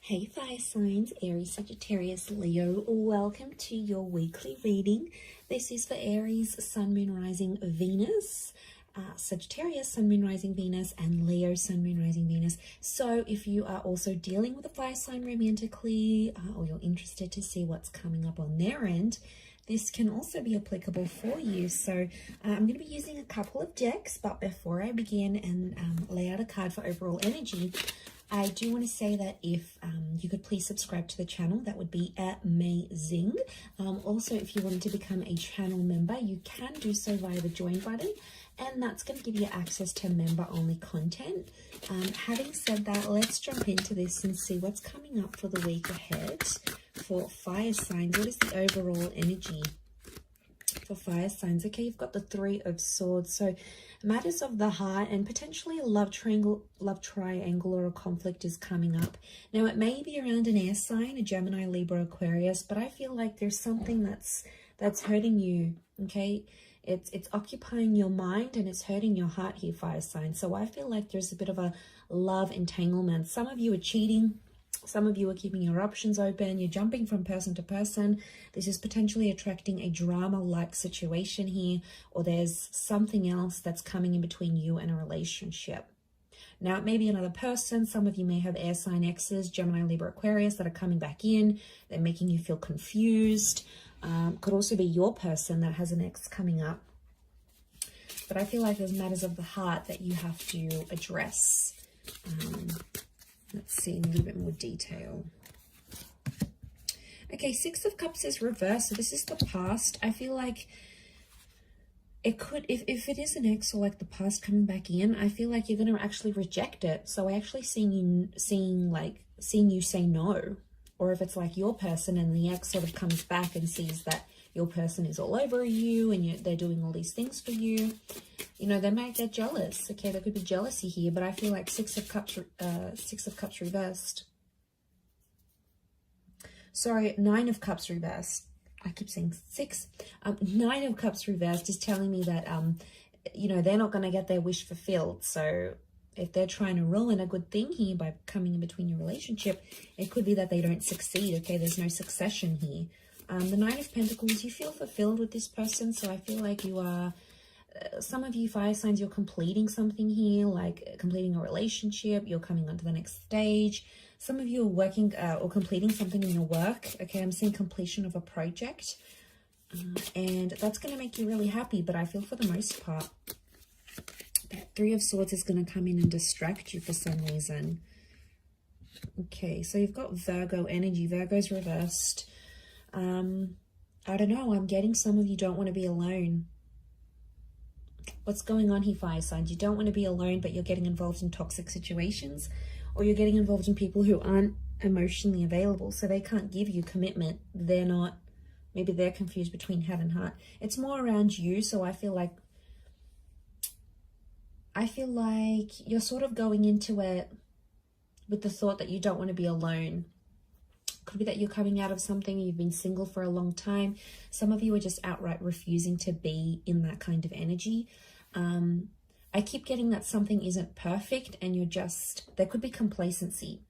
Hey fire signs, Aries, Sagittarius, Leo, welcome to your weekly reading. This is for Aries, Sun, Moon, Rising, Venus, Sagittarius, Sun, Moon, Rising, Venus, and Leo, Sun, Moon, Rising, Venus. So if you are also dealing with a fire sign romantically, or you're interested to see what's coming up on their end, this can also be applicable for you. So I'm going to be using a couple of decks, but before I begin and lay out a card for overall energy, I do want to say that if you could please subscribe to the channel, that would be amazing. Also, if you wanted to become a channel member, you can do so via the join button, and that's going to give you access to member-only content. Having said that, let's jump into this and see what's coming up for the week ahead for fire signs. What is the overall energy for fire signs? Okay, you've got the Three of Swords, so matters of the heart and potentially a love triangle or a conflict is coming up. Now it may be around an air sign, a Gemini, Libra, Aquarius, but I feel like there's something that's hurting you. Okay, it's occupying your mind and it's hurting your heart here, fire sign. So I feel like there's a bit of a love entanglement. Some of you are cheating. Some of you are keeping your options open. You're jumping from person to person. This is potentially attracting a drama-like situation here, or there's something else that's coming in between you and a relationship. Now, it may be another person. Some of you may have air sign exes, Gemini, Libra, Aquarius, that are coming back in. They're making you feel confused. Could also be your person that has an ex coming up. But I feel like there's matters of the heart that you have to address. Let's see in a little bit more detail. Okay, Six of Cups is reversed. So this is the past. I feel like it could, if it is an ex or like the past coming back in, I feel like you're going to actually reject it. So I actually seeing you say no. Or if it's like your person and the ex sort of comes back and sees that your person is all over you and they're doing all these things for you, you know, they might get jealous. Okay, there could be jealousy here, but I feel like Six of Cups reversed. Sorry, Nine of Cups reversed. I keep saying six. Nine of Cups reversed is telling me that, you know, they're not going to get their wish fulfilled. So if they're trying to ruin a good thing here by coming in between your relationship, it could be that they don't succeed. Okay, there's no succession here. The Nine of Pentacles, you feel fulfilled with this person. So I feel like you are, some of you fire signs, you're completing something here, like completing a relationship. You're coming on to the next stage. Some of you are working or completing something in your work. Okay, I'm seeing completion of a project. And that's going to make you really happy. But I feel for the most part, that Three of Swords is going to come in and distract you for some reason. Okay, so you've got Virgo energy. Virgo's reversed. I don't know. I'm getting some of you don't want to be alone. What's going on here, fire signs? You don't want to be alone, but you're getting involved in toxic situations, or you're getting involved in people who aren't emotionally available, so they can't give you commitment. They're not, maybe they're confused between head and heart. It's more around you, so I feel like you're sort of going into it with the thought that you don't want to be alone. Could be that you're coming out of something, you've been single for a long time. Some of you are just outright refusing to be in that kind of energy. I keep getting that something isn't perfect and you're just, there could be complacency.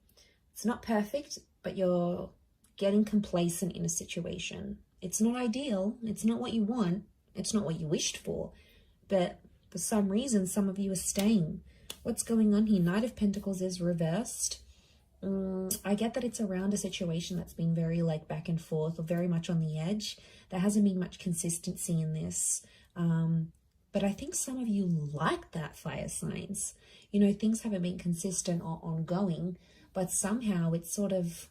It's not perfect, but you're getting complacent in a situation. It's not ideal. It's not what you want. It's not what you wished for. But for some reason, some of you are staying. What's going on here? Knight of Pentacles is reversed. I get that it's around a situation that's been very like back and forth or very much on the edge. There hasn't been much consistency in this. But I think some of you like that, fire signs. You know, things haven't been consistent or ongoing, but somehow it's sort of,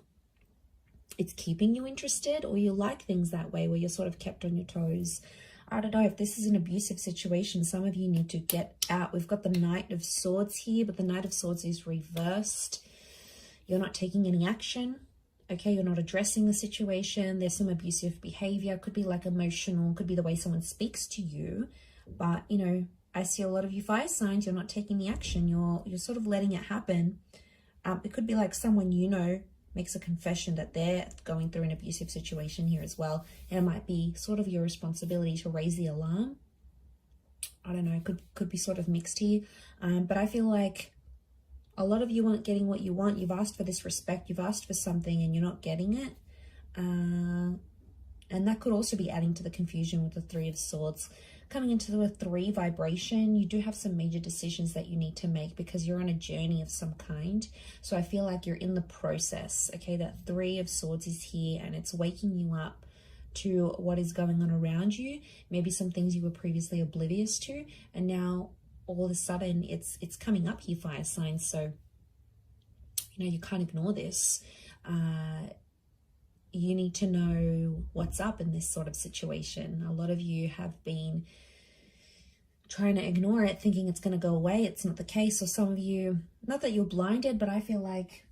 it's keeping you interested, or you like things that way where you're sort of kept on your toes. I don't know if this is an abusive situation. Some of you need to get out. We've got the Knight of Swords here, but the Knight of Swords is reversed. You're not taking any action. Okay, you're not addressing the situation. There's some abusive behavior. Could be like emotional. Could be the way someone speaks to you. But, you know, I see a lot of you fire signs. You're not taking the action. You're sort of letting it happen. It could be like someone you know makes a confession that they're going through an abusive situation here as well. And it might be sort of your responsibility to raise the alarm. I don't know. Could be sort of mixed here. But I feel like A lot of you aren't getting what you want. You've asked for this respect. You've asked for something and you're not getting it. And that could also be adding to the confusion with the Three of Swords. Coming into the 3 vibration, you do have some major decisions that you need to make because you're on a journey of some kind. So I feel like you're in the process, okay? That 3 of Swords is here and it's waking you up to what is going on around you. Maybe some things you were previously oblivious to, and now all of a sudden it's coming up here, fire signs. So, you know, you can't ignore this. You need to know what's up in this sort of situation. A lot of you have been trying to ignore it, thinking it's going to go away. It's not the case. Or some of you, not that you're blinded, but I feel like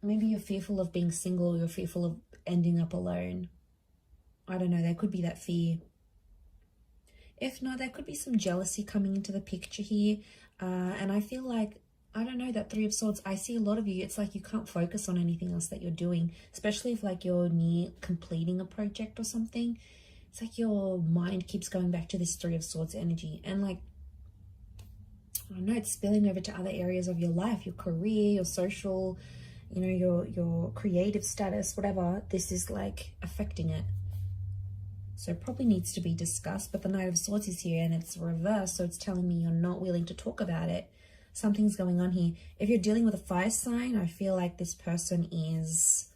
maybe you're fearful of being single. You're fearful of ending up alone. I don't know. There could be that fear. If not, there could be some jealousy coming into the picture here. And I feel like, I don't know, that 3 of Swords, I see a lot of you, it's like you can't focus on anything else that you're doing, especially if like you're near completing a project or something. It's like your mind keeps going back to this 3 of Swords energy. And like, I don't know, it's spilling over to other areas of your life, your career, your social, you know, your creative status, whatever. This is like affecting it. So it probably needs to be discussed. But the Knight of Swords is here and it's reversed. So it's telling me you're not willing to talk about it. Something's going on here. If you're dealing with a fire sign, I feel like this person is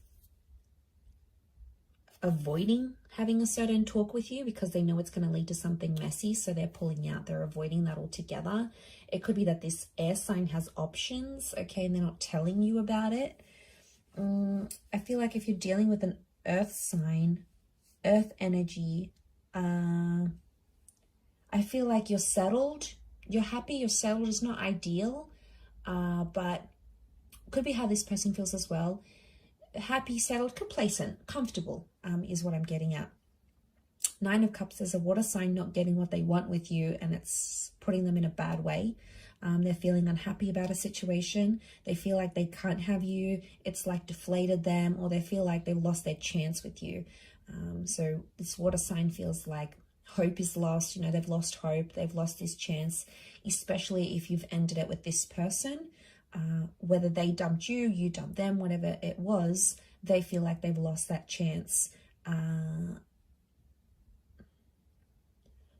avoiding having a certain talk with you because they know it's going to lead to something messy. So they're pulling out. They're avoiding that altogether. It could be that this air sign has options, okay, and they're not telling you about it. I feel like if you're dealing with an earth sign, earth energy, I feel like you're settled. You're happy, you're settled. It's not ideal, but could be how this person feels as well. Happy, settled, complacent, comfortable is what I'm getting at. 9 of Cups is a water sign not getting what they want with you, and it's putting them in a bad way. They're feeling unhappy about a situation. They feel like they can't have you. It's like deflated them, or they feel like they've lost their chance with you. So this water sign feels like hope is lost. You know, they've lost hope. They've lost this chance, especially if you've ended it with this person. Whether they dumped you, you dumped them, whatever it was, they feel like they've lost that chance.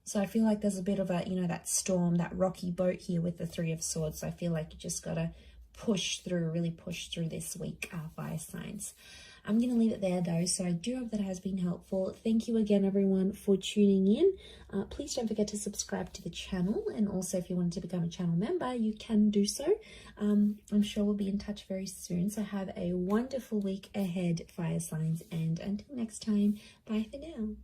So I feel like there's a bit of a, you know, that storm, that rocky boat here with the 3 of Swords. So I feel like you just got to push through, really push through this week, fire signs. I'm going to leave it there though, so I do hope that has been helpful. Thank you again, everyone, for tuning in. Please don't forget to subscribe to the channel, and also if you want to become a channel member, you can do so. I'm sure we'll be in touch very soon, so have a wonderful week ahead, fire signs, and until next time, bye for now.